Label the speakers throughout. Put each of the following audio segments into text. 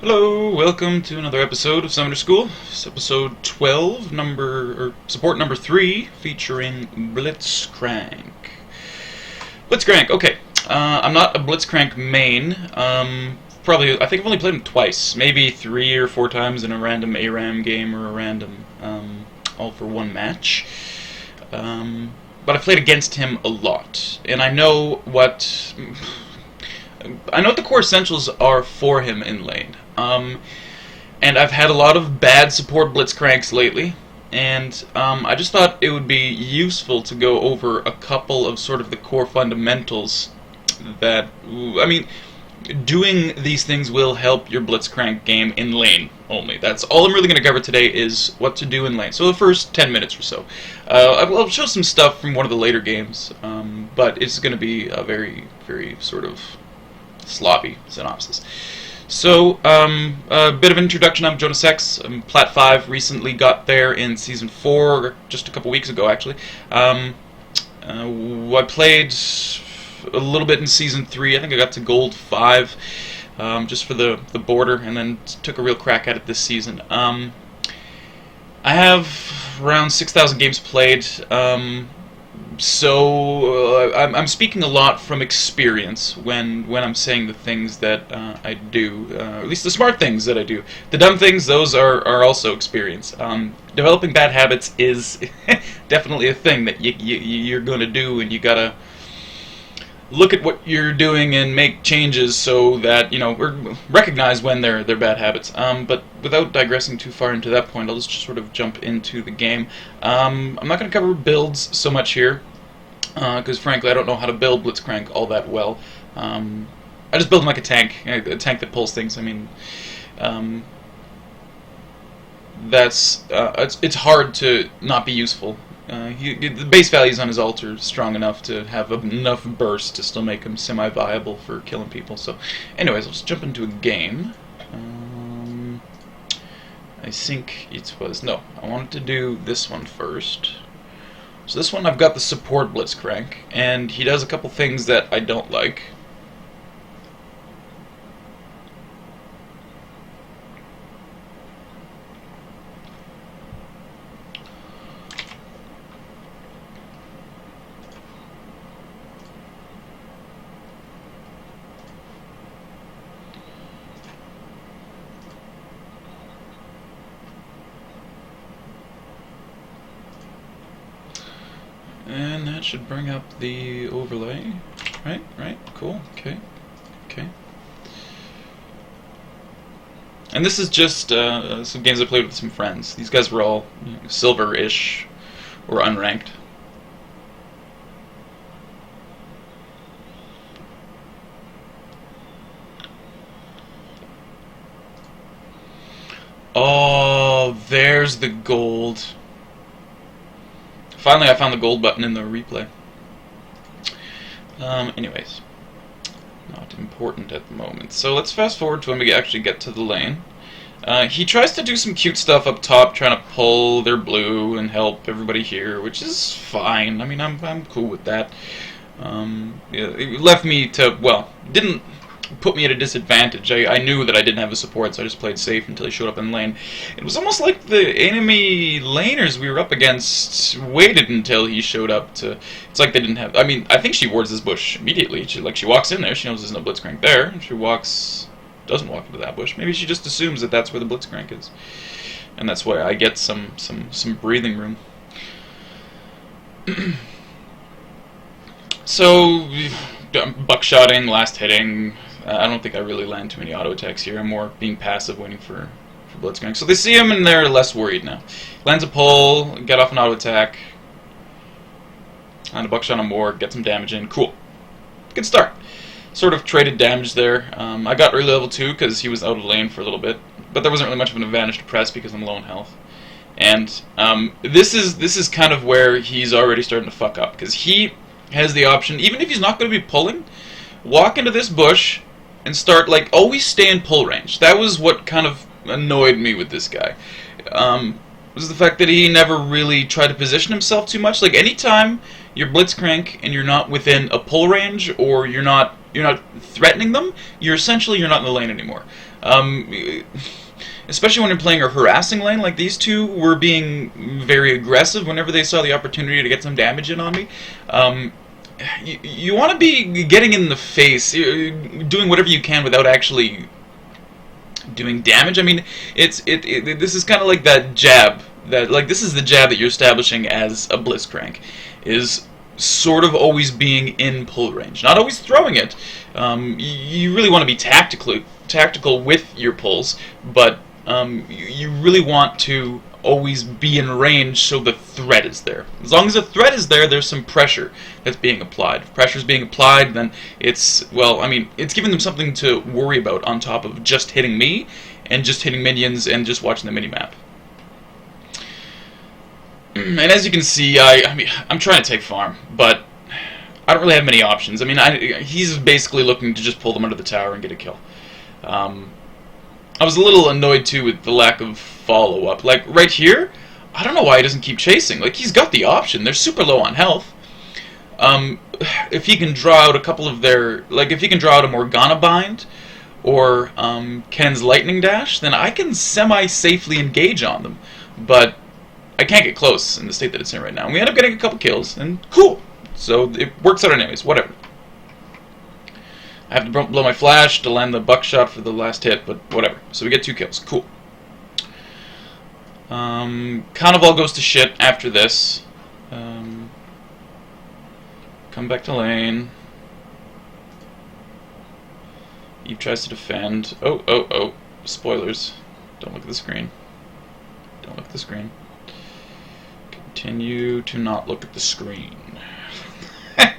Speaker 1: Hello, welcome to another episode of Summoner School. It's episode 12, support number 3, featuring Blitzcrank. Blitzcrank, okay. I'm not a Blitzcrank main. I think I've only played him twice, maybe 3 or 4 times in a random ARAM game or a random all-for-one match. But I've played against him a lot, and I know what the core essentials are for him in lane. And I've had a lot of bad support Blitzcranks lately, and I just thought it would be useful to go over a couple of sort of the core fundamentals that, doing these things will help your Blitzcrank game in lane only. That's all I'm really going to cover today is what to do in lane. So the first 10 minutes or so. I'll show some stuff from one of the later games, but it's going to be a very, very sort of sloppy synopsis. So, a bit of an introduction. I'm Jonas X. I'm Plat 5, recently got there in Season 4, just a couple weeks ago, actually. I played a little bit in Season 3. I think I got to Gold 5, just for the border, and then took a real crack at it this season. I have around 6,000 games played, so I'm speaking a lot from experience when I'm saying the things that I do, at least the smart things that I do. The dumb things, those are also experience. Developing bad habits is definitely a thing that you're going to do, and you gotta look at what you're doing and make changes so that, recognize when they're bad habits. But without digressing too far into that point, I'll just sort of jump into the game. I'm not going to cover builds so much here, because frankly I don't know how to build Blitzcrank all that well. I just build him like a tank that pulls things. It's hard to not be useful. The base values on his ult are strong enough to have enough burst to still make him semi-viable for killing people. So, anyways, let's jump into a game. I think I wanted to do this one first. So this one I've got the support Blitzcrank, and he does a couple things that I don't like. And that should bring up the overlay. Right, cool, okay. And this is just some games I played with some friends. These guys were all silver-ish or unranked. Oh, there's the gold. Finally, I found the gold button in the replay. Anyways, not important at the moment. So let's fast forward to when we actually get to the lane. He tries to do some cute stuff up top, trying to pull their blue and help everybody here, which is fine. I'm cool with that. It left me to, didn't put me at a disadvantage. I knew that I didn't have a support, so I just played safe until he showed up in lane. It was almost like the enemy laners we were up against waited until he showed up to... It's like they didn't have... I think she wards this bush immediately. She walks in there, she knows there's no Blitzcrank there, and she doesn't walk into that bush. Maybe she just assumes that that's where the Blitzcrank is. And that's why I get some breathing room. So, buckshotting, last hitting... I don't think I really land too many auto attacks here. I'm more being passive, waiting for Blitzcrank. So they see him and they're less worried now. Lands a pull, get off an auto attack, and a buckshot on more, get some damage in. Cool. Good start. Sort of traded damage there. I got early level 2 because he was out of lane for a little bit, but there wasn't really much of an advantage to press because I'm low in health. And this is kind of where he's already starting to fuck up, because he has the option, even if he's not going to be pulling, walk into this bush and start, always stay in pull range. That was what kind of annoyed me with this guy. Was the fact that he never really tried to position himself too much. Anytime you're Blitzcrank and you're not within a pull range, or you're not threatening them, you're not in the lane anymore. Especially when you're playing a harassing lane, like these two were being very aggressive whenever they saw the opportunity to get some damage in on me. You want to be getting in the face, doing whatever you can without actually doing damage. I mean, this is kind of like that jab. This is the jab that you're establishing as a Blitzcrank, is sort of always being in pull range, not always throwing it. You really want to be tactical with your pulls, but you really want to always be in range so the threat is there. As long as the threat is there, there's some pressure that's being applied. If pressure is being applied, then it's giving them something to worry about on top of just hitting me and just hitting minions and just watching the minimap. And as you can see, I'm trying to take farm, but I don't really have many options. I mean, he's basically looking to just pull them under the tower and get a kill. I was a little annoyed too with the lack of follow-up. Like right here, I don't know why he doesn't keep chasing. Like, he's got the option. They're super low on health. If he can draw out a couple of their, like if he can draw out a Morgana bind or Ken's lightning dash, then I can semi-safely engage on them. But I can't get close in the state that it's in right now. And we end up getting a couple kills, and cool. So it works out anyways. Whatever. I have to blow my flash to land the buckshot for the last hit, but whatever. So we get 2 kills. Cool. Carnival goes to shit after this. Come back to lane. Eve tries to defend. Oh. Spoilers. Don't look at the screen. Don't look at the screen. Continue to not look at the screen. I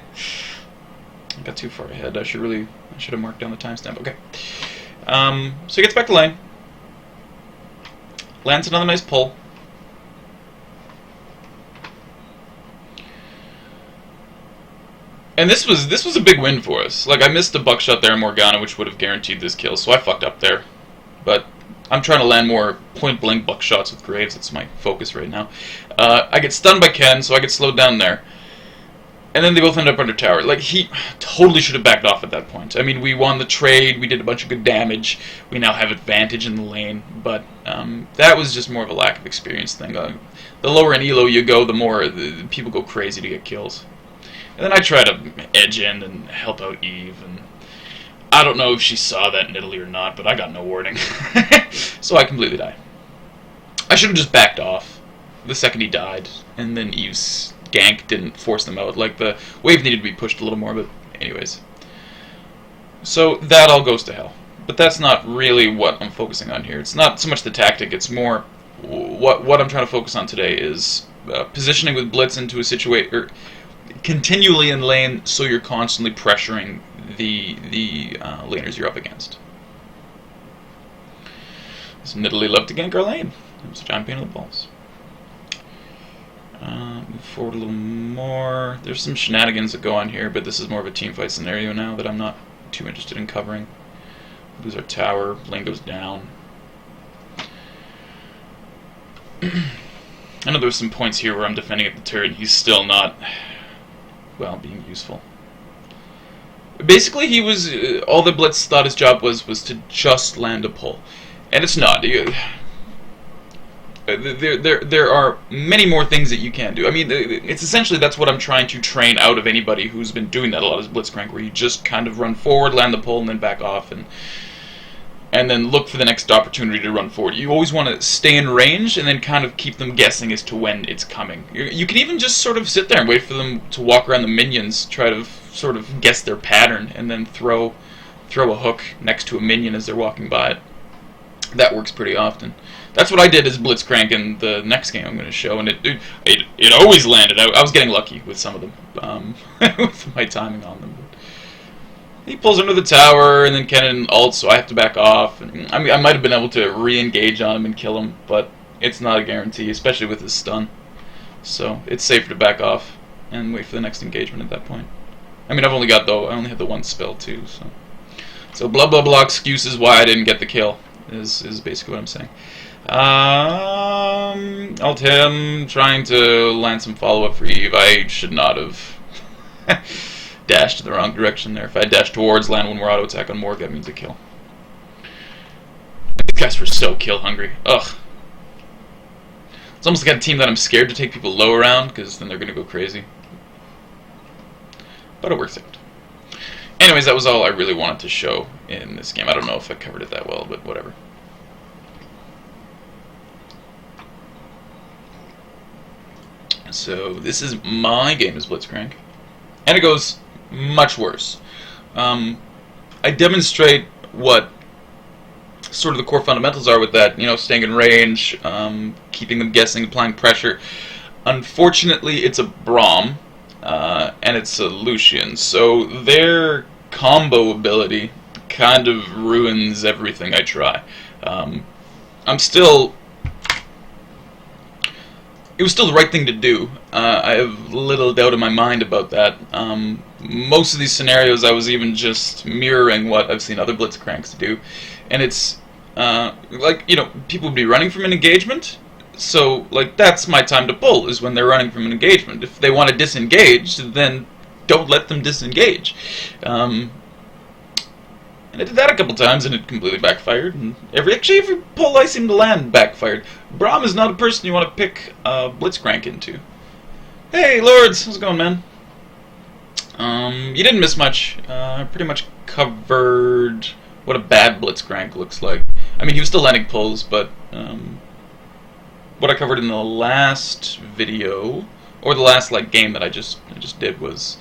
Speaker 1: got too far ahead. I should have marked down the timestamp. Okay. So he gets back to lane. Lands another nice pull. And this was a big win for us. Like, I missed a buckshot there in Morgana, which would have guaranteed this kill, so I fucked up there. But I'm trying to land more point-blank buckshots with Graves. That's my focus right now. I get stunned by Ken, so I get slowed down there. And then they both end up under tower. Like, he totally should have backed off at that point. I mean, we won the trade, we did a bunch of good damage, we now have advantage in the lane, but that was just more of a lack of experience thing. The lower in elo you go, the more the people go crazy to get kills. And then I try to edge in and help out Eve, and I don't know if she saw that in Italy or not, but I got no warning. So I completely die. I should have just backed off the second he died, and then Eve's gank didn't force them out. Like, the wave needed to be pushed a little more, but anyways. So that all goes to hell. But that's not really what I'm focusing on here. It's not so much the tactic, it's more what I'm trying to focus on today is positioning with Blitz into a situation, or continually in lane so you're constantly pressuring the laners you're up against. So Italy love to gank our lane. It was a giant pain in the balls. Move forward a little more. There's some shenanigans that go on here, but this is more of a teamfight scenario now that I'm not too interested in covering. Lose our tower. Lane goes down. I know there's some points here where I'm defending at the turret and he's still not, well, being useful. Basically, he was, all the Blitz thought his job was to just land a pull. And it's not. There are many more things that you can do. I mean, it's essentially that's what I'm trying to train out of anybody who's been doing that a lot is Blitzcrank, where you just kind of run forward, land the pull, and then back off, and then look for the next opportunity to run forward. You always want to stay in range and then kind of keep them guessing as to when it's coming. You can even just sort of sit there and wait for them to walk around the minions, try to sort of guess their pattern, and then throw a hook next to a minion as they're walking by it. That works pretty often. That's what I did as Blitzcrank in the next game I'm going to show, and it always landed. I was getting lucky with some of them, with my timing on them. He pulls under the tower, and then Kennen ults, so I have to back off. And, I mean, I might have been able to re-engage on him and kill him, but it's not a guarantee, especially with his stun. So it's safer to back off and wait for the next engagement at that point. I mean, I only had the one spell too, so blah blah blah excuses why I didn't get the kill is basically what I'm saying. Alt him, trying to land some follow-up for Eve. I should not have dashed in the wrong direction there. If I dash towards, land one more auto attack on Morg, that means a kill. guys were so kill hungry. Ugh. It's almost like a team that I'm scared to take people low around, because then they're going to go crazy. But it works out. Anyways, that was all I really wanted to show in this game. I don't know if I covered it that well, but whatever. So this is my game as Blitzcrank, and it goes much worse. I demonstrate what sort of the core fundamentals are with that, staying in range, keeping them guessing, applying pressure. Unfortunately, it's a Braum, and it's a Lucian, so their combo ability kind of ruins everything I try. It was still the right thing to do. I have little doubt in my mind about that. Most of these scenarios I was even just mirroring what I've seen other Blitzcranks do. And it's, people would be running from an engagement, so, that's my time to pull, is when they're running from an engagement. If they want to disengage, then don't let them disengage. And I did that a couple times, and it completely backfired. And every pull I seem to land backfired. Braum is not a person you want to pick Blitzcrank into. Hey, Lords, how's it going, man? You didn't miss much. I pretty much covered what a bad Blitzcrank looks like. I mean, he was still landing pulls, but what I covered in the last video, or the last game that I just did, was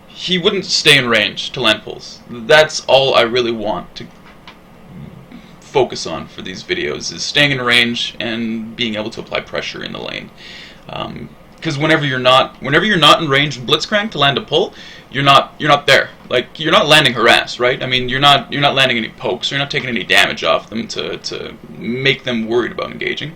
Speaker 1: he wouldn't stay in range to land pulls. That's all I really want to focus on for these videos, is staying in range and being able to apply pressure in the lane. Because whenever you're not in range with Blitzcrank to land a pull, you're not there. You're not landing harass, right? I mean, you're not landing any pokes. You're not taking any damage off them to make them worried about engaging.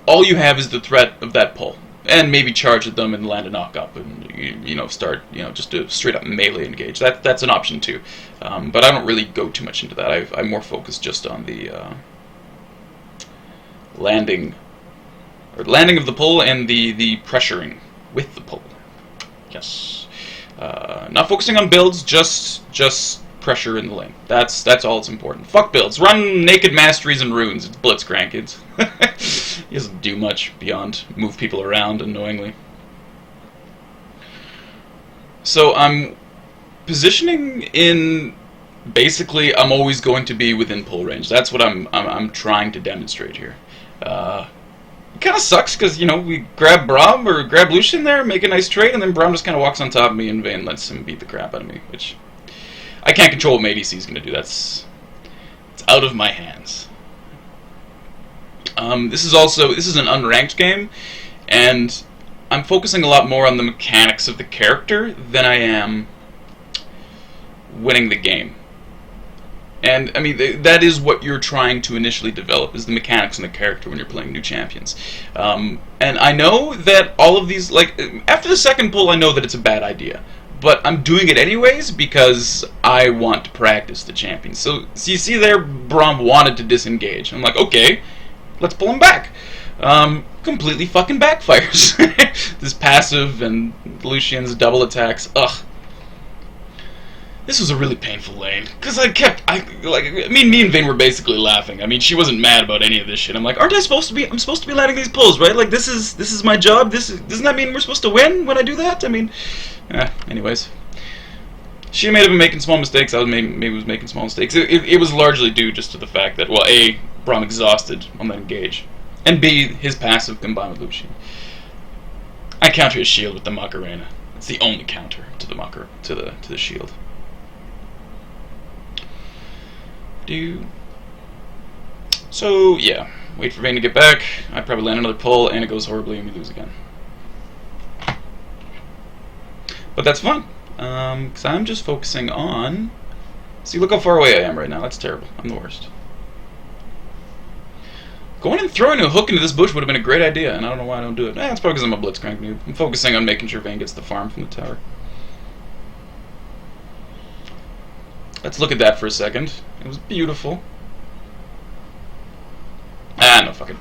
Speaker 1: All you have is the threat of that pull, and maybe charge at them and land a knock up, and start just a straight up melee engage. That's an option too, but I don't really go too much into that. I'm more focused just on the landing of the pull and the pressuring with the pull. Yes, not focusing on builds, just pressure in the lane. That's all that's important. Fuck builds. Run naked masteries and runes. It's Blitzcrank. He doesn't do much beyond move people around annoyingly. So I'm positioning in. Basically, I'm always going to be within pull range. That's what I'm trying to demonstrate here. It kind of sucks because we grab Braum or grab Lucian there, make a nice trade, and then Braum just kind of walks on top of me and Vayne lets him beat the crap out of me, which I can't control what my ADC is going to do. It's out of my hands. This is an unranked game, and I'm focusing a lot more on the mechanics of the character than I am winning the game. And, I mean, that is what you're trying to initially develop, is the mechanics and the character when you're playing new champions. And I know that all of these, after the second pull, I know that it's a bad idea. But I'm doing it anyways because I want to practice the champions. So you see there, Braum wanted to disengage. I'm like, okay, let's pull him back. Completely fucking backfires. This passive and Lucian's double attacks. Ugh. This was a really painful lane, because me and Vayne were basically laughing. I mean, she wasn't mad about any of this shit. I'm like, I'm supposed to be landing these pulls, right? This is my job. Doesn't that mean we're supposed to win when I do that? I mean, anyways. She may have been making small mistakes. I was making small mistakes. It was largely due just to the fact that, well, A, Braum exhausted on that engage, and B, his passive combined with Lucian. I counter his shield with the Macarena. It's the only counter to the shield. So, yeah. Wait for Vayne to get back. I probably land another pull, and it goes horribly, and we lose again. But that's fun, because I'm just focusing on... See, look how far away I am right now. That's terrible. I'm the worst. Going and throwing a hook into this bush would have been a great idea, and I don't know why I don't do it. It's probably because I'm a Blitzcrank noob. I'm focusing on making sure Vayne gets the farm from the tower. Let's look at that for a second. It was beautiful. No, fuck it.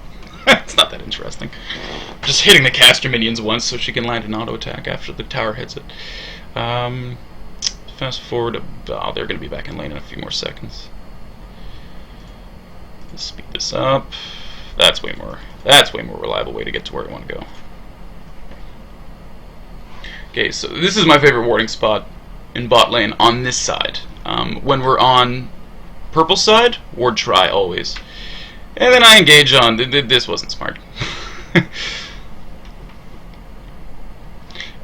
Speaker 1: It's not that interesting. Just hitting the caster minions once so she can land an auto attack after the tower hits it. Fast forward. They're going to be back in lane in a few more seconds. Let's speed this up. That's way more reliable way to get to where I want to go. Okay, so this is my favorite warding spot in bot lane on this side. When we're on purple side, ward try always. And then I engage on... This wasn't smart.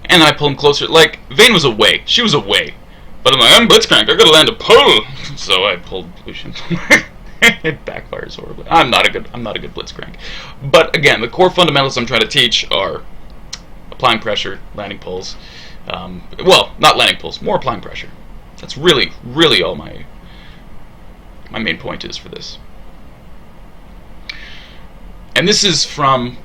Speaker 1: And I pull him closer. Like, Vayne was away. She was away. But I'm like, I'm Blitzcrank. I gotta land a pull. So I pulled Lucian. It backfires horribly. I'm not a good Blitzcrank. But again, the core fundamentals I'm trying to teach are applying pressure, landing pulls. Well, not landing pulls, more applying pressure. That's really, really all my main point is for this. And this is from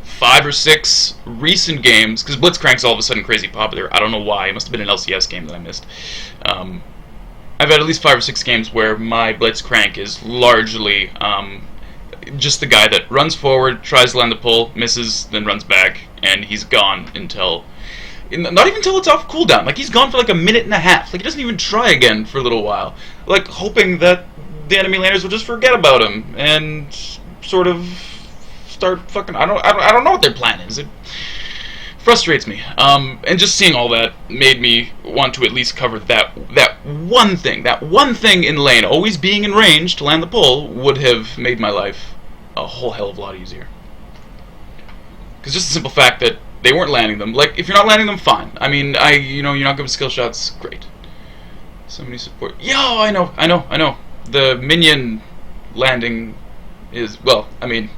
Speaker 1: 5 or 6 recent games, because Blitzcrank's all of a sudden crazy popular. I don't know why. It must have been an LCS game that I missed. I've had at least 5 or 6 games where my Blitzcrank is largely just the guy that runs forward, tries to land the pull, misses, then runs back, and he's gone until... Not even until it's off cooldown. Like, he's gone for like a minute and a half. Like, he doesn't even try again for a little while. Like, hoping that the enemy laners will just forget about him and sort of start fucking... I don't know what their plan is. It frustrates me. And just seeing all that made me want to at least cover that one thing. That one thing in lane, always being in range to land the pull, would have made my life a whole hell of a lot easier. Because just the simple fact that they weren't landing them. Like, if you're not landing them, fine. I mean, you're not good with skill shots, great. Somebody support. Yo, I know. The minion landing is, well, I mean,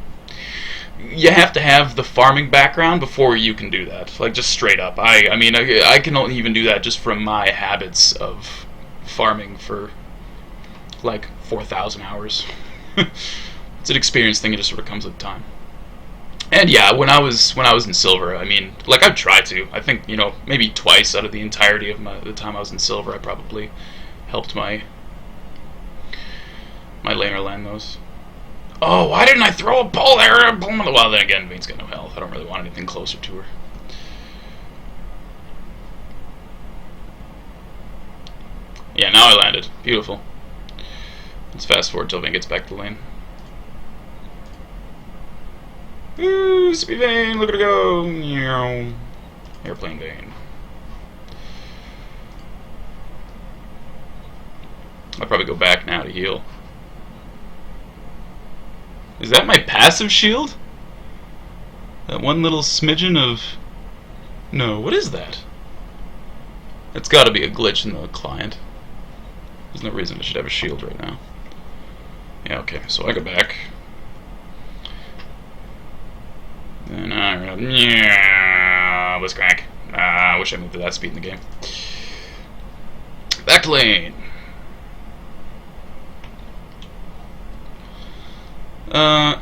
Speaker 1: you have to have the farming background before you can do that. Like, just straight up. I mean, I can only even do that just from my habits of farming for, like, 4,000 hours. It's an experience thing, it just sort of comes with time. And yeah, when I was in silver, I mean, like, I've tried to. I think, maybe twice out of the entirety of the time I was in silver, I probably helped my laner land those. Oh, why didn't I throw a pull there? Well, then again, Vayne's got no health. I don't really want anything closer to her. Yeah, now I landed. Beautiful. Let's fast forward till Vayne gets back to the lane. Ooh, speed Vayne, look at her go. Airplane Vayne. I'll probably go back now to heal. Is that my passive shield? That one little smidgen of... No, what is that? It's gotta be a glitch in the client. There's no reason I should have a shield right now. Yeah, okay, so I go back. And Blitzcrank. I wish I moved at that speed in the game. Back lane.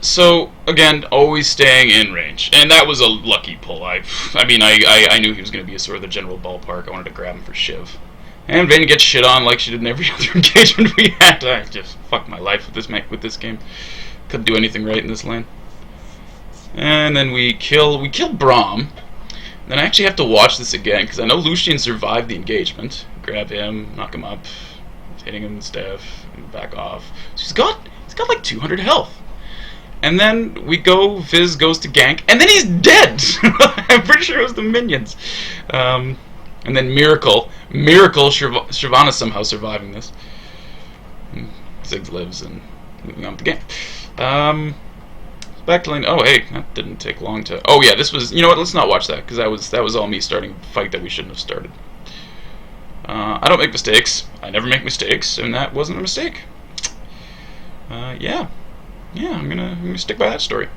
Speaker 1: So again, always staying in range, and that was a lucky pull. I mean, I knew he was going to be a sort of the general ballpark. I wanted to grab him for Shiv, and Vayne gets shit on like she did in every other engagement we had. I just fucked my life with this game. Couldn't do anything right in this lane. And then we kill Braum. Then I actually have to watch this again because I know Lucian survived the engagement. Grab him, knock him up, hitting him with staff, and back off. So he's got like 200 health. And then Fizz goes to gank, and then he's dead! I'm pretty sure it was the minions. And then Miracle, Shyvana somehow surviving this. Ziggs lives and moving on to gank. Back to lane. Oh, hey, that didn't take long to... Oh, yeah, this was... You know what, let's not watch that, because that was all me starting a fight that we shouldn't have started. I don't make mistakes. I never make mistakes, and that wasn't a mistake. Yeah, I'm gonna stick by that story.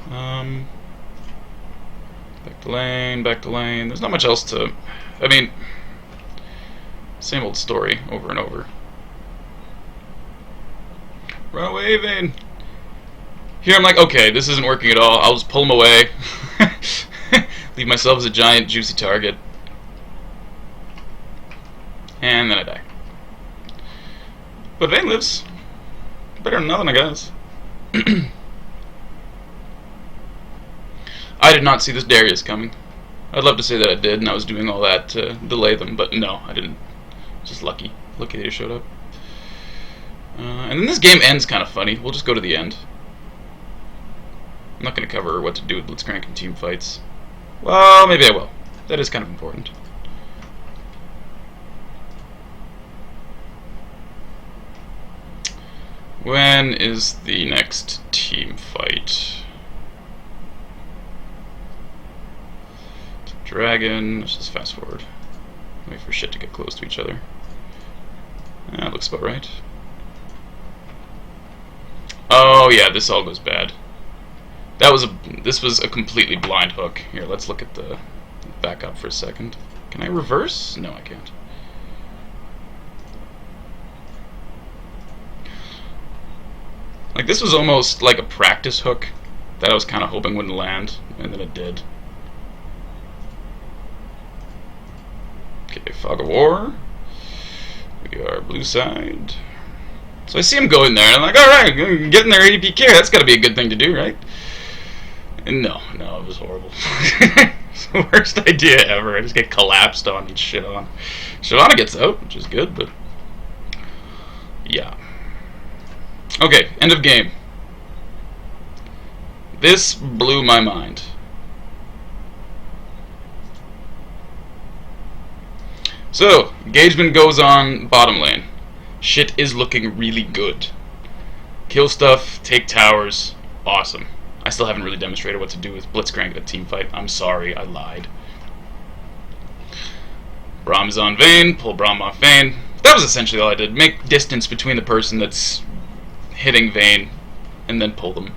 Speaker 1: Back to lane. There's not much else to... I mean, same old story over and over. Run away, Vayne! Here I'm like, okay, this isn't working at all. I'll just pull him away. Leave myself as a giant, juicy target. And then I die. But Vayne lives. Better than nothing, I guess. I did not see this Darius coming. I'd love to say that I did, and I was doing all that to delay them, but no, I didn't. Just lucky. Lucky they showed up. And then this game ends kind of funny. We'll just go to the end. I'm not going to cover what to do with Blitzcrank and team fights. Well, maybe I will. That is kind of important. When is the next team fight? Dragon. Let's just fast forward. Wait for shit to get close to each other. That looks about right. Oh yeah, this all goes bad. This was a completely blind hook. Here, let's look at the back up for a second. Can I reverse? No, I can't. Like, this was almost like a practice hook that I was kind of hoping wouldn't land, and then it did. Okay, Fog of War. We are blue side. So I see him going there, and I'm like, alright, getting their ADP care, that's gotta be a good thing to do, right? And no, it was horrible. It's the worst idea ever. I just get collapsed on and shit on. Shyvana gets out, which is good, but yeah. Okay, end of game. This blew my mind. So, engagement goes on bottom lane. Shit is looking really good. Kill stuff, take towers, awesome. I still haven't really demonstrated what to do with Blitzcrank in a team fight. I'm sorry, I lied. Braum is on Vayne, pull Braum off Vayne. That was essentially all I did. Make distance between the person that's hitting Vayne, and then pull them.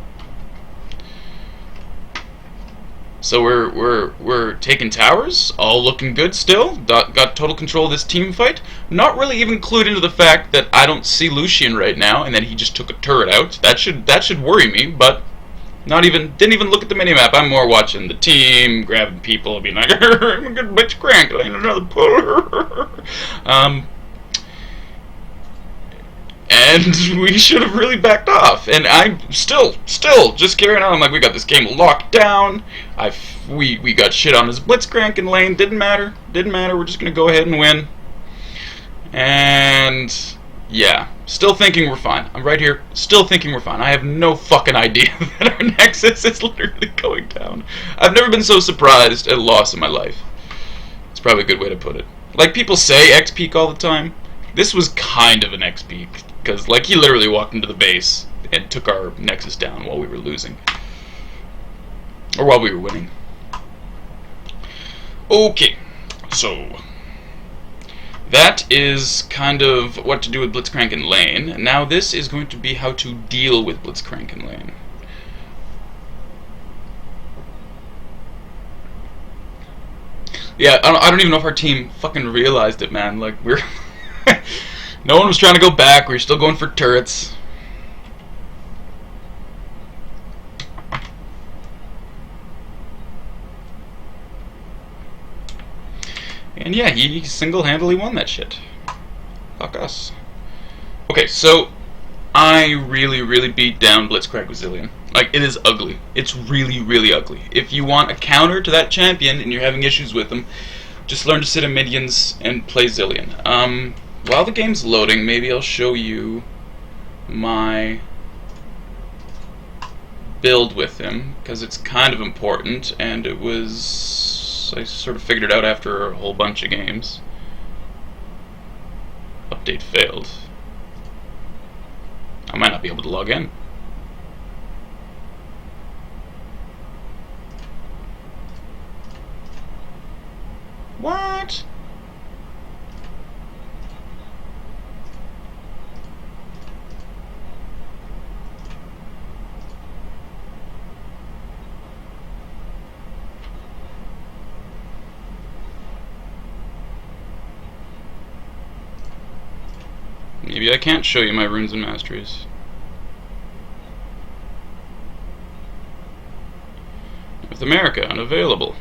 Speaker 1: So we're taking towers, all looking good still. Got total control of this team fight. Not really even clued into the fact that I don't see Lucian right now, and that he just took a turret out. That should worry me, but didn't even look at the minimap. I'm more watching the team, grabbing people, being like, I'm a good bitch crank, I need another puller. And we should have really backed off. And I'm still just carrying on. I'm like, we got this game locked down. We got shit on his Blitzcrank in lane. Didn't matter. We're just gonna go ahead and win. And yeah, still thinking we're fine. I'm right here, still thinking we're fine. I have no fucking idea that our Nexus is literally going down. I've never been so surprised at a loss in my life. It's probably a good way to put it. Like people say X-Peak all the time. This was kind of an X-Peak. Because, like, he literally walked into the base and took our Nexus down while we were losing. Or while we were winning. Okay, so that is kind of what to do with Blitzcrank in lane. Now this is going to be how to deal with Blitzcrank in lane. Yeah, I don't even know if our team fucking realized it, man. Like, we're... No one was trying to go back. We were still going for turrets. And yeah, he single-handedly won that shit. Fuck us. Okay, so I really beat down Blitzcrank with Zilean. Like, it is ugly. It's really ugly. If you want a counter to that champion and you're having issues with him, just learn to sit in minions and play Zilean. While the game's loading, maybe I'll show you my build with him, because it's kind of important, and it was... I sort of figured it out after a whole bunch of games. Update failed. I might not be able to log in. What? Maybe I can't show you my runes and masteries. North America, unavailable.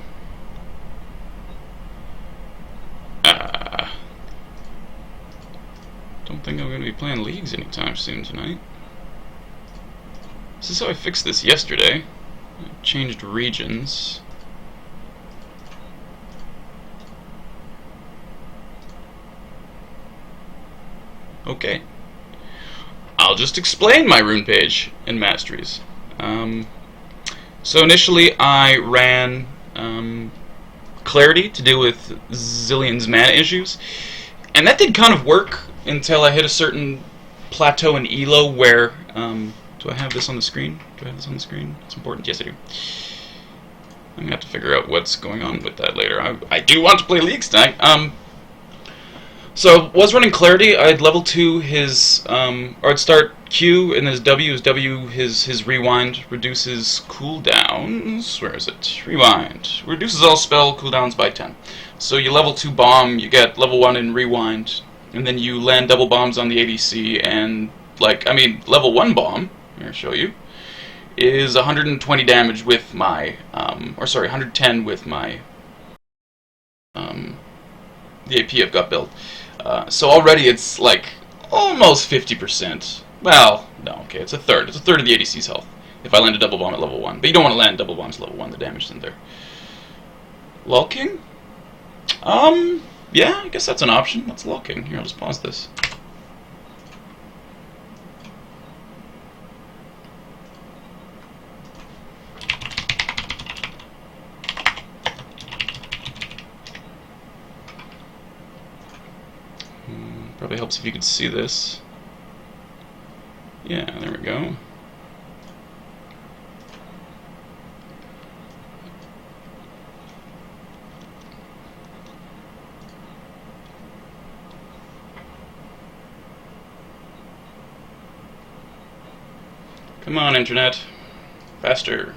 Speaker 1: Don't think I'm going to be playing leagues anytime soon tonight. This is how I fixed this yesterday. I changed regions. Okay. I'll just explain my rune page in Masteries. So initially I ran Clarity to deal with Zillion's mana issues, and that did kind of work until I hit a certain plateau in Elo where, do I have this on the screen? Do I have this on the screen? It's important. Yes, I do. I'm gonna have to figure out what's going on with that later. I do want to play Leagues tonight. So was running Clarity. I'd level 2 his, or I'd start Q and his W. His rewind reduces cooldowns. Where is it? Rewind reduces all spell cooldowns by 10. So you level 2 bomb, you get level 1 in rewind, and then you land double bombs on the ADC. And level 1 bomb. Here, I'll show you. Is 120 damage with my, 110 with my, the AP I've got built. So already it's like almost 50%. Well, no, okay, it's a third. It's a third of the ADC's health if I land a double bomb at level 1. But you don't want to land double bombs at level 1, the damage isn't there. Lull King? Yeah, I guess that's an option. That's Lull King. Here, I'll just pause this. Probably helps if you could see this. Yeah, there we go. Come on, Internet. Faster.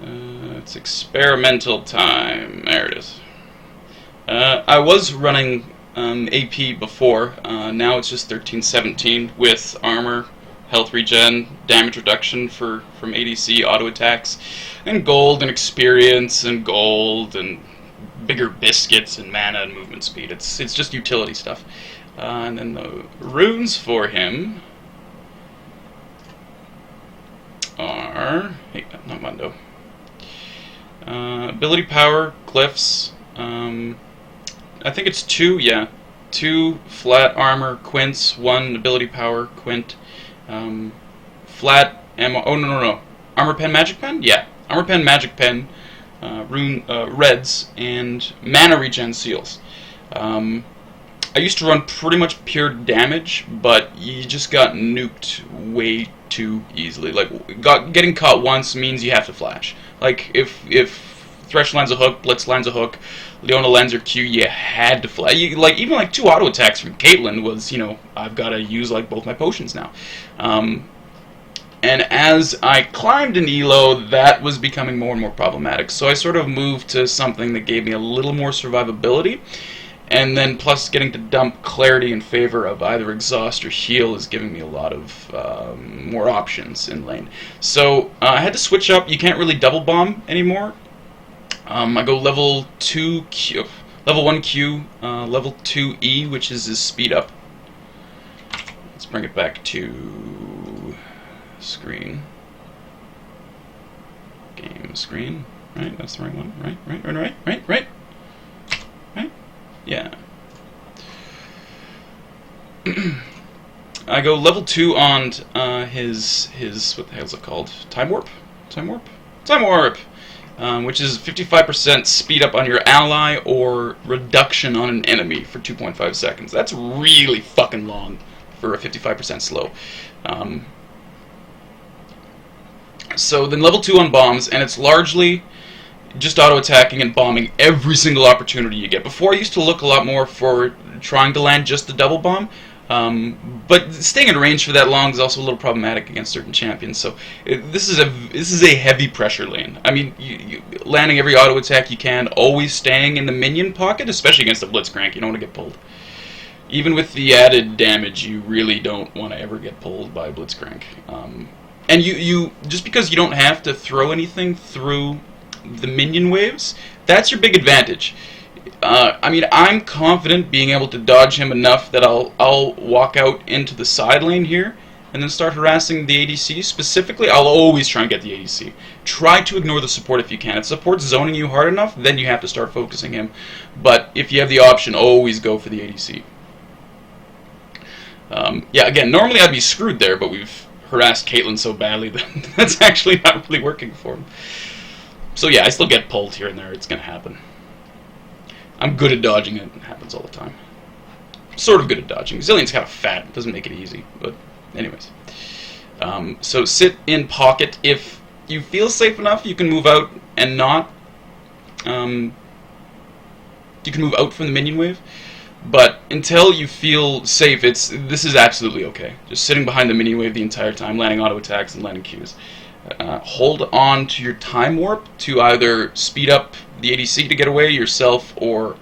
Speaker 1: It's experimental time. There it is. I was running AP before. Now it's just 13-17 with armor, health regen, damage reduction from ADC, auto attacks, and gold and experience and gold and bigger biscuits and mana and movement speed. It's just utility stuff. And then the runes for him are, hey, not Mundo. Ability power, glyphs. I think it's 2, yeah. 2 flat armor quints, 1 ability power quint. Flat ammo. Oh, no. Armor pen, magic pen? Yeah. Armor pen, magic pen, rune, reds, and mana regen seals. I used to run pretty much pure damage, but you just got nuked way too easily. Like, getting caught once means you have to flash. Like, if Thresh lands a hook, Blitz lands a hook, Leona lands her Q, you had to flash. Even 2 auto attacks from Caitlyn was, I've got to use both my potions now. And as I climbed in Elo, that was becoming more and more problematic. So I sort of moved to something that gave me a little more survivability. And then plus getting to dump Clarity in favor of either Exhaust or Heal is giving me a lot of more options in lane. So I had to switch up. You can't really double bomb anymore. I go level 2 Q, level 1 Q, level 2 E, which is his speed up. Let's bring it back to screen. Game screen. Right, that's the right one. Right. Yeah. I go level 2 on his what the hell is it called? Time Warp? Which is 55% speed up on your ally or reduction on an enemy for 2.5 seconds. That's really fucking long for a 55% slow. So then level 2 on bombs, and it's largely just auto-attacking and bombing every single opportunity you get. Before, I used to look a lot more for trying to land just the double bomb, but staying in range for that long is also a little problematic against certain champions. So this is a heavy pressure lane. I mean, you landing every auto attack you can, always staying in the minion pocket, especially against a Blitzcrank. You don't want to get pulled. Even with the added damage, you really don't want to ever get pulled by Blitzcrank. And you just because you don't have to throw anything through the minion waves, that's your big advantage. I mean, I'm confident being able to dodge him enough that I'll walk out into the side lane here and then start harassing the ADC. Specifically, I'll always try and get the ADC. Try to ignore the support if you can. If support's zoning you hard enough, then you have to start focusing him. But if you have the option, always go for the ADC. Yeah, again, normally I'd be screwed there, but we've harassed Caitlyn so badly that that's actually not really working for him. So yeah, I still get pulled here and there. It's going to happen. I'm good at dodging it. It happens all the time. Sort of good at dodging. Zillion's kind of fat. It doesn't make it easy. But anyways. So sit in pocket. If you feel safe enough, you can move out and not... you can move out from the minion wave. But until you feel safe, this is absolutely okay. Just sitting behind the minion wave the entire time, landing auto attacks and landing Qs. Hold on to your time warp to either speed up the ADC to get away yourself, or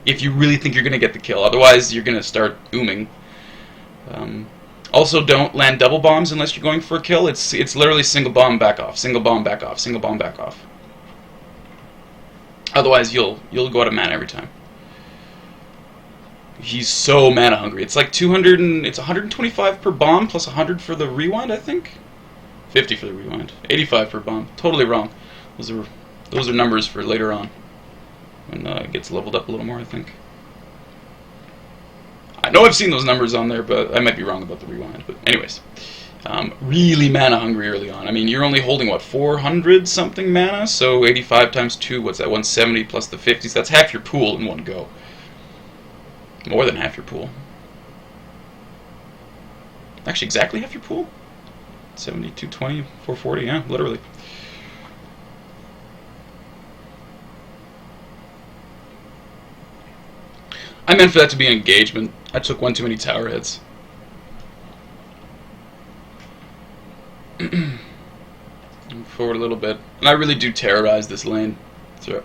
Speaker 1: if you really think you're going to get the kill. Otherwise, you're going to start ooming. Also, don't land double bombs unless you're going for a kill. It's literally single bomb, back off, single bomb, back off, single bomb, back off. Otherwise, you'll go out of mana every time. He's so mana hungry. It's like 200 and it's 125 per bomb plus 100 for the rewind, I think. 50 for the rewind. 85 per bomb. Totally wrong. Those are numbers for later on when it gets leveled up a little more, I think. I know I've seen those numbers on there, but I might be wrong about the rewind. But anyways, really mana hungry early on. I mean, you're only holding what, 400 something mana, so 85 times 2, what's that? 170 plus the 50s. That's half your pool in one go. More than half your pool. Actually, exactly half your pool? 70, 220, 440, yeah, literally. I meant for that to be an engagement. I took one too many tower hits. Move forward a little bit. And I really do terrorize this lane. So,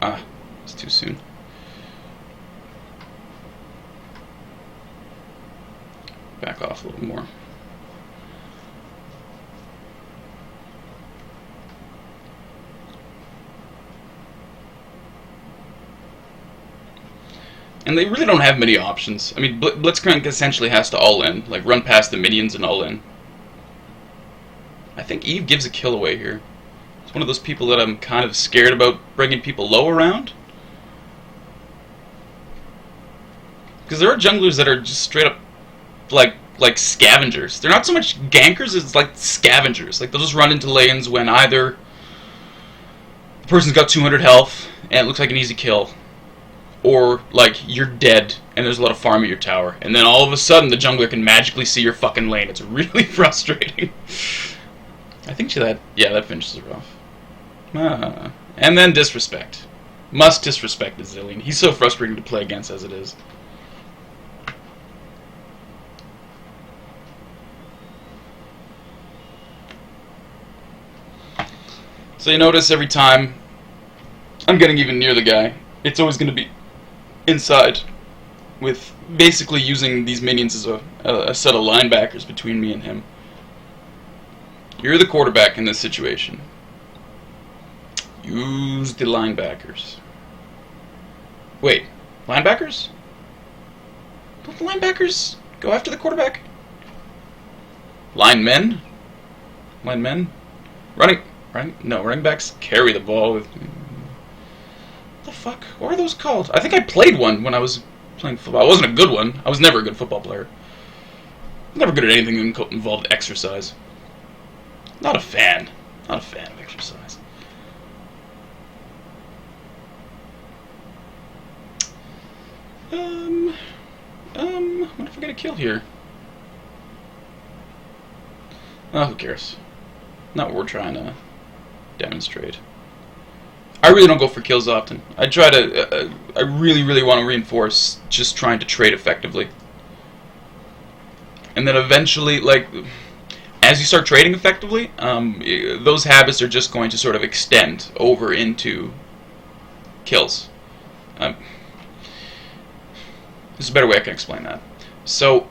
Speaker 1: it's too soon. Back off a little more. And they really don't have many options. I mean, Blitzcrank essentially has to all-in. Like, run past the minions and all-in. I think Eve gives a kill away here. It's one of those people that I'm kind of scared about bringing people low around. Because there are junglers that are just straight up like scavengers. They're not so much gankers as like scavengers. Like, they'll just run into lanes when either the person's got 200 health and it looks like an easy kill, or like you're dead and there's a lot of farm at your tower, and then all of a sudden the jungler can magically see your fucking lane. It's really frustrating. I think that finishes her off. And then disrespect. Must disrespect the Zillion. He's so frustrating to play against as it is. So you notice every time I'm getting even near the guy, it's always going to be inside, with basically using these minions as a set of linebackers between me and him. You're the quarterback in this situation. Use the linebackers. Wait, linebackers? Don't the linebackers go after the quarterback? Linemen? Linemen? Running backs carry the ball with... What the fuck? What are those called? I think I played one when I was playing football. I wasn't a good one. I was never a good football player. Never good at anything that involved exercise. Not a fan. Not a fan of exercise. What if I get a kill here? Oh, who cares? Not what we're trying to demonstrate. I really don't go for kills often. I try to, I really, really want to reinforce just trying to trade effectively. And then eventually, like, as you start trading effectively, those habits are just going to sort of extend over into kills. There's a better way I can explain that. So,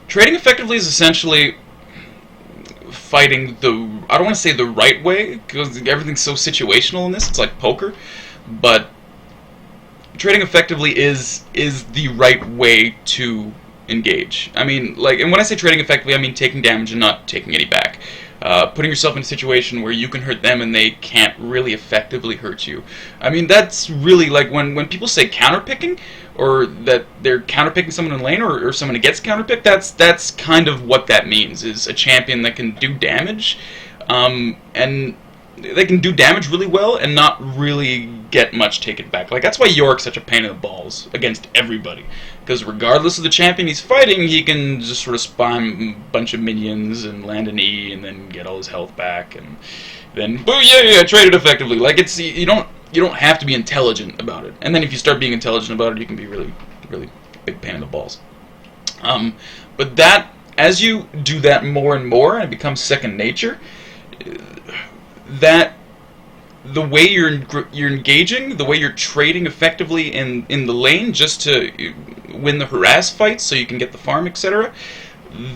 Speaker 1: trading effectively is essentially fighting I don't want to say the right way, because everything's so situational in this. It's like poker. But trading effectively is the right way to engage. I mean, like, and when I say trading effectively, I mean taking damage and not taking any back. putting yourself in a situation where you can hurt them and they can't really effectively hurt you. I mean, that's really like when people say counterpicking, or that they're counterpicking someone in lane, or someone who gets counterpicked. That's kind of what that means, is a champion that can do damage, and they can do damage really well and not really get much taken back. Like, that's why York's such a pain in the balls against everybody. Because regardless of the champion he's fighting, he can just sort of spam a bunch of minions and land an E and then get all his health back, and then booyah, trade it effectively. Like, it's, you don't have to be intelligent about it. And then if you start being intelligent about it, you can be really, really big pain in the balls. But that, as you do that more and more, and it becomes second nature, that the way you're engaging, the way you're trading effectively in the lane just to win the harass fights so you can get the farm, etc.,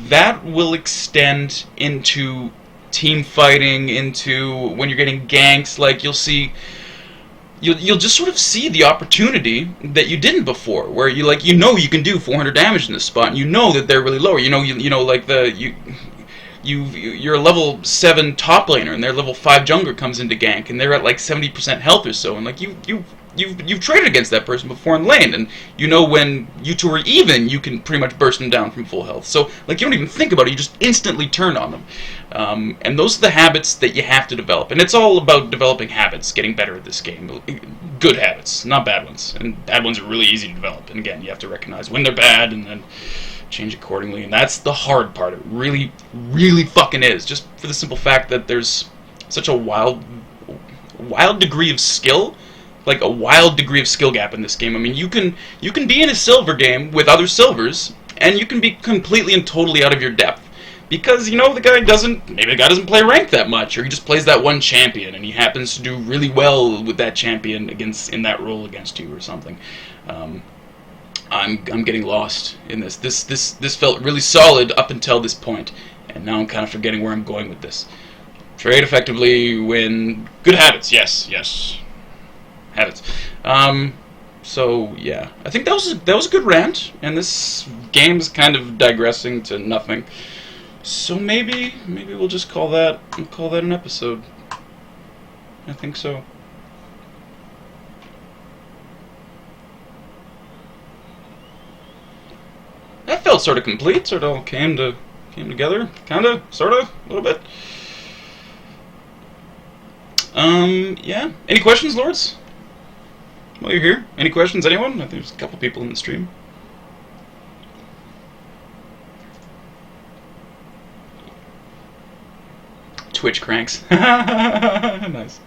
Speaker 1: that will extend into team fighting, into when you're getting ganks. Like, you'll just sort of see the opportunity that you didn't before, where you you can do 400 damage in this spot, and you know that they're really lower. You're a level 7 top laner, and their level 5 jungler comes into gank, and they're at like 70% health or so, and like you've traded against that person before in lane, and you know when you two are even, you can pretty much burst them down from full health. So like, you don't even think about it; you just instantly turn on them. And those are the habits that you have to develop, and it's all about developing habits, getting better at this game. Good habits, not bad ones, and bad ones are really easy to develop. And again, you have to recognize when they're bad, and then change accordingly, and that's the hard part. It really, really fucking is. Just for the simple fact that there's such a wild degree of skill, like a wild degree of skill gap in this game. I mean, you can be in a silver game with other silvers, and you can be completely and totally out of your depth, because maybe the guy doesn't play rank that much, or he just plays that one champion, and he happens to do really well with that champion in that role against you or something. I'm getting lost in this. This felt really solid up until this point, and now I'm kind of forgetting where I'm going with this. Trade effectively, win. Good habits, yes, habits. So yeah, I think that was a good rant, and this game's kind of digressing to nothing. So maybe we'll just call that an episode. I think so. That felt sort of complete. Sort of all came together. Kinda, sorta, a little bit. Yeah. Any questions, Lords? While you're here, any questions, anyone? I think there's a couple people in the stream. Twitch cranks. Nice.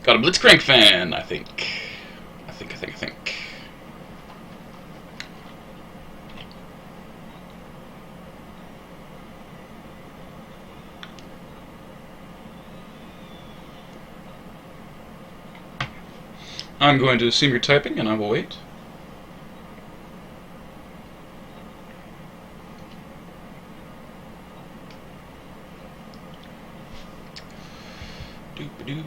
Speaker 1: Got a Blitzcrank fan, I think. I'm going to assume you're typing, and I will wait. Doop-a-doo.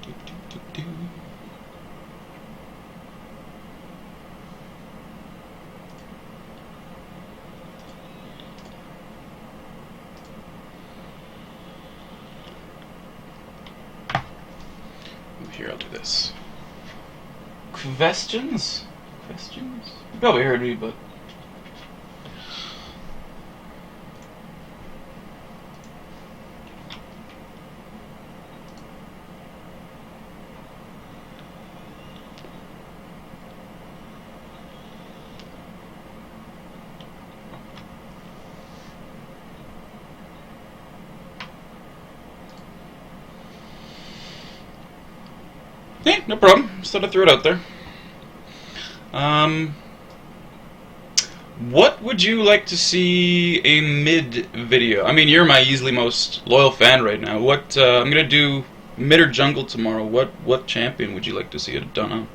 Speaker 1: Doop-doop-doop-doo. Here, I'll do this. Questions? You probably heard me, but... yeah, no problem. Just thought I'd throw it out there. What would you like to see a mid video? I mean, you're my easily most loyal fan right now. I'm gonna do mid or jungle tomorrow. What champion would you like to see it done on?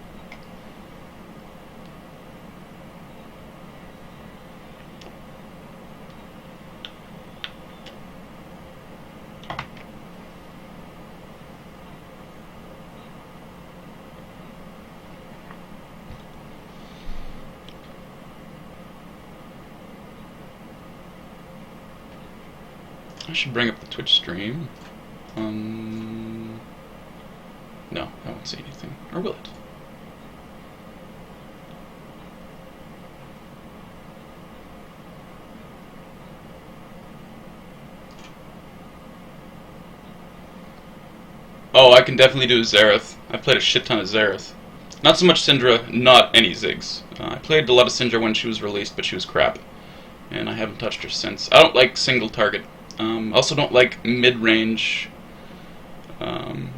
Speaker 1: should bring up the Twitch stream. No, I won't see anything. Or will it? Oh, I can definitely do Xerath. I played a shit ton of Xerath. Not so much Syndra, not any Ziggs. I played a lot of Syndra when she was released, but she was crap. And I haven't touched her since. I don't like single target. Also don't like mid-range.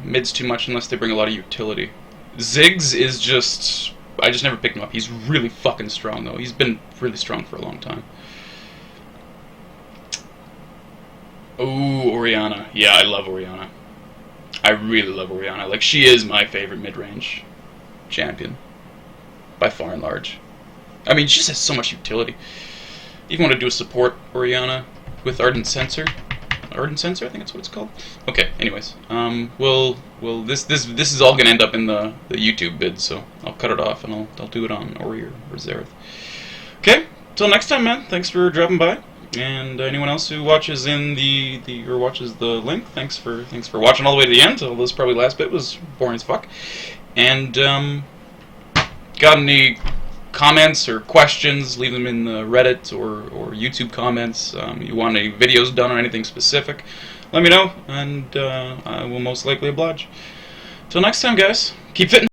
Speaker 1: Mid's too much unless they bring a lot of utility. Ziggs is just... I just never picked him up. He's really fucking strong, though. He's been really strong for a long time. Ooh, Orianna. Yeah, I love Orianna. I really love Orianna. Like, she is my favorite mid-range champion. By far and large. I mean, she just has so much utility. Even want to do a support Orianna with Ardent Sensor. Ardent Sensor, I think that's what it's called. Okay, anyways. This is all gonna end up in the YouTube vid, so I'll cut it off and I'll do it on Ori or Xerath. Okay, till next time, man. Thanks for dropping by. And anyone else who watches watches the link, thanks for watching all the way to the end. Although this probably last bit was boring as fuck. And got any comments or questions? Leave them in the Reddit or YouTube comments. You want any videos done on anything specific? Let me know, and I will most likely oblige. Till next time, guys. Keep fitting.